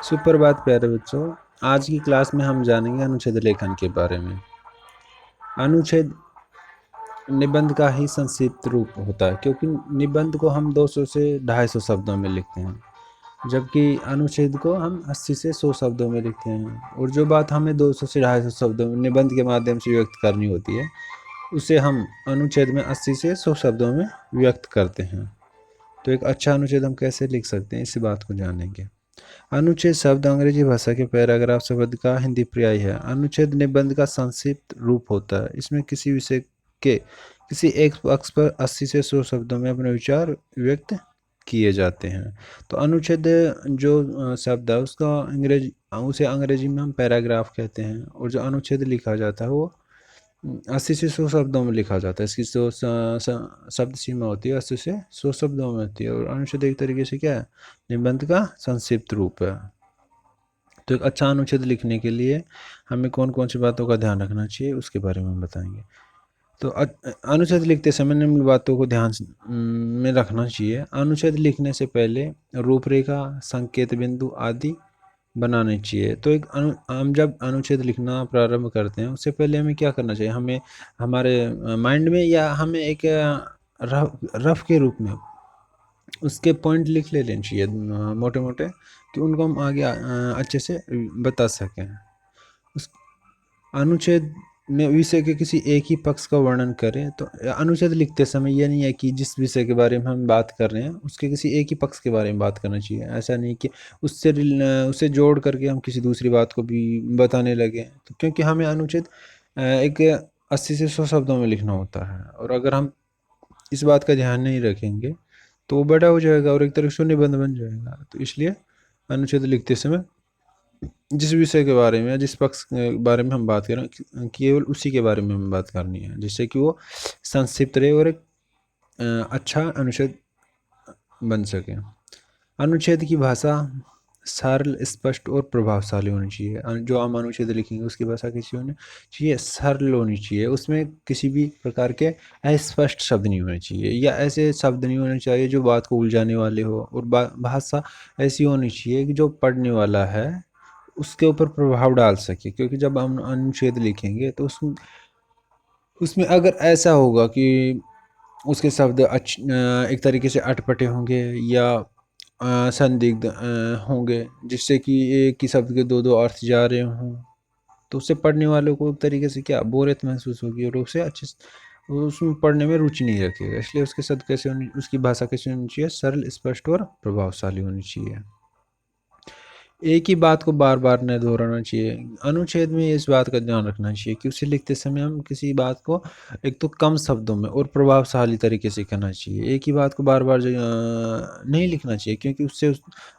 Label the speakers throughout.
Speaker 1: सुप्रभात प्यारे बच्चों। आज की क्लास में हम जानेंगे अनुच्छेद लेखन के बारे में। अनुच्छेद निबंध का ही संक्षिप्त रूप होता है, क्योंकि निबंध को हम 200 से 250 शब्दों में लिखते हैं, जबकि अनुच्छेद को हम 80 से 100 शब्दों में लिखते हैं। और जो बात हमें 200 से 250 शब्दों में निबंध के माध्यम से व्यक्त करनी होती है, उसे हम अनुच्छेद में 80 से 100 शब्दों में व्यक्त करते हैं। तो एक अच्छा अनुच्छेद हम कैसे लिख सकते हैं, इसी बात को जानेंगे। अनुच्छेद शब्द अंग्रेजी भाषा के पैराग्राफ शब्द का हिंदी पर्याय है। अनुच्छेद निबंध का संक्षिप्त रूप होता है। इसमें किसी विषय के किसी एक पक्ष पर 80 से 100 शब्दों में अपने विचार व्यक्त किए जाते हैं। तो अनुच्छेद जो शब्द है उसे अंग्रेजी में हम पैराग्राफ कहते हैं, और जो अनुच्छेद लिखा जाता है वो 80 से 100 शब्दों में लिखा जाता है। इसकी जो शब्द सीमा होती है 80 से 100 शब्दों में होती है। और अनुच्छेद एक तरीके से क्या है, निबंध का संक्षिप्त रूप है। तो एक अच्छा अनुच्छेद लिखने के लिए हमें कौन कौन सी बातों का ध्यान रखना चाहिए, उसके बारे में हम बताएंगे। तो अनुच्छेद लिखते समय निम्न बातों को ध्यान में रखना चाहिए। अनुच्छेद लिखने से पहले रूपरेखा, संकेत बिंदु आदि बनाने चाहिए। तो हम जब अनुच्छेद लिखना प्रारंभ करते हैं, उससे पहले हमें क्या करना चाहिए, हमें हमारे माइंड में या हमें एक रफ के रूप में उसके पॉइंट लिख लेने चाहिए, मोटे मोटे, कि उनको हम आगे अच्छे से बता सकें। उस अनुच्छेद में विषय के किसी एक ही पक्ष का वर्णन करें। तो अनुच्छेद लिखते समय यह नहीं है कि जिस विषय के बारे में हम बात कर रहे हैं उसके किसी एक ही पक्ष के बारे में बात करना चाहिए। ऐसा नहीं कि उससे जोड़ करके हम किसी दूसरी बात को भी बताने लगे। तो क्योंकि हमें अनुच्छेद एक 80 से 100 शब्दों में लिखना होता है, और अगर हम इस बात का ध्यान नहीं रखेंगे तो वो बड़ा हो जाएगा और एक तरह से निबंध बन जाएगा। तो इसलिए अनुच्छेद लिखते समय जिस विषय के बारे में, जिस पक्ष के बारे में हम बात करें, केवल उसी के बारे में हमें बात करनी है, जिससे कि वो संक्षिप्त रहे और एक अच्छा अनुच्छेद बन सके। अनुच्छेद की भाषा सरल, स्पष्ट और प्रभावशाली होनी चाहिए। जो हम अनुच्छेद लिखेंगे उसकी भाषा कैसी होनी चाहिए, सरल होनी चाहिए। उसमें किसी भी प्रकार के अस्पष्ट शब्द नहीं होने चाहिए, या ऐसे शब्द नहीं होने चाहिए जो बात को उलझाने वाले हो। और भाषा ऐसी होनी चाहिए कि जो पढ़ने वाला है उसके ऊपर प्रभाव डाल सके। क्योंकि जब हम अनुच्छेद लिखेंगे तो उसमें अगर ऐसा होगा कि उसके शब्द एक तरीके से अटपटे होंगे या संदिग्ध होंगे, जिससे कि एक ही शब्द के दो दो अर्थ जा रहे हों, तो उससे पढ़ने वालों को एक तरीके से क्या बोरियत महसूस होगी, और उसे उसमें पढ़ने में रुचि नहीं रखेगा। इसलिए उसके शब्द कैसे होनी, उसकी भाषा कैसे होनी चाहिए, सरल, स्पष्ट और प्रभावशाली होनी चाहिए। एक ही बात को बार बार न दोहराना चाहिए। अनुच्छेद में इस बात का ध्यान रखना चाहिए कि उसे लिखते समय हम किसी बात को एक तो कम शब्दों में और प्रभावशाली तरीके से कहना चाहिए। एक ही बात को बार बार नहीं लिखना चाहिए, क्योंकि उससे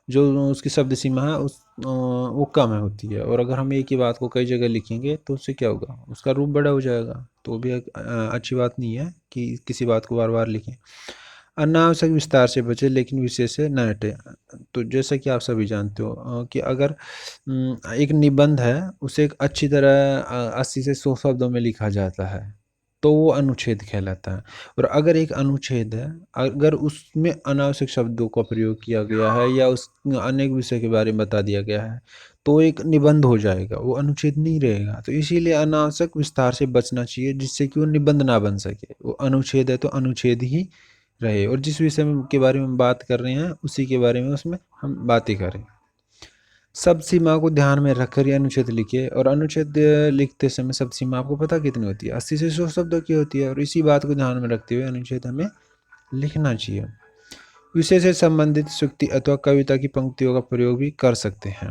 Speaker 1: जो उसकी शब्द सीमा है वो कम होती है। और अगर हम एक ही बात को कई जगह लिखेंगे तो उससे क्या होगा, उसका रूप बड़ा हो जाएगा। तो वो भी एक अच्छी बात नहीं है कि किसी बात को बार बार लिखें। अनावश्यक विस्तार से बचे लेकिन विषय से न हटे। तो जैसा कि आप सभी जानते हो कि अगर एक निबंध है उसे एक अच्छी तरह 80 से 100 शब्दों में लिखा जाता है तो वो अनुच्छेद कहलाता है। और अगर एक अनुच्छेद है, अगर उसमें अनावश्यक शब्दों का प्रयोग किया गया है या उस अनेक विषय के बारे में बता दिया गया है तो एक निबंध हो जाएगा, वो अनुच्छेद नहीं रहेगा। तो इसीलिए अनावश्यक विस्तार से बचना चाहिए, जिससे कि वो निबंध ना बन सके। वो अनुच्छेद है तो अनुच्छेद ही रहे, और जिस विषय के बारे में हम बात कर रहे हैं उसी के बारे में उसमें हम बातें करें। शब्द सीमा को ध्यान में रखकर ये अनुच्छेद लिखिए। और अनुच्छेद लिखते समय शब्द सीमा आपको पता कितनी होती है, 80 से 100 शब्दों की होती है। और इसी बात को ध्यान में रखते हुए अनुच्छेद हमें लिखना चाहिए। विषय से संबंधित सूक्ति अथवा कविता की पंक्तियों का प्रयोग भी कर सकते हैं।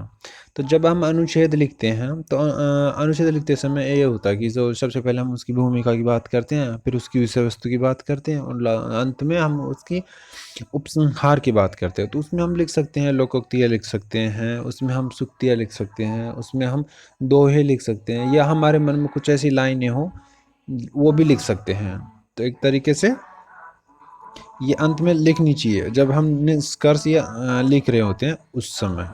Speaker 1: तो जब हम अनुच्छेद लिखते हैं तो अनुच्छेद लिखते समय ये होता है कि जो सबसे पहले हम उसकी भूमिका की बात करते हैं, फिर उसकी विषय वस्तु की बात करते हैं, और अंत में हम उसकी उपसंहार की बात करते हैं। तो उसमें हम लिख सकते हैं लोकोक्तियाँ लिख सकते हैं, उसमें हम सूक्तियाँ लिख सकते हैं, उसमें हम दोहे लिख सकते हैं, या हमारे मन में कुछ ऐसी लाइनें हो वो भी लिख सकते हैं। तो एक तरीके से ये अंत में लिखनी चाहिए जब हम निष्कर्ष या लिख रहे होते हैं उस समय।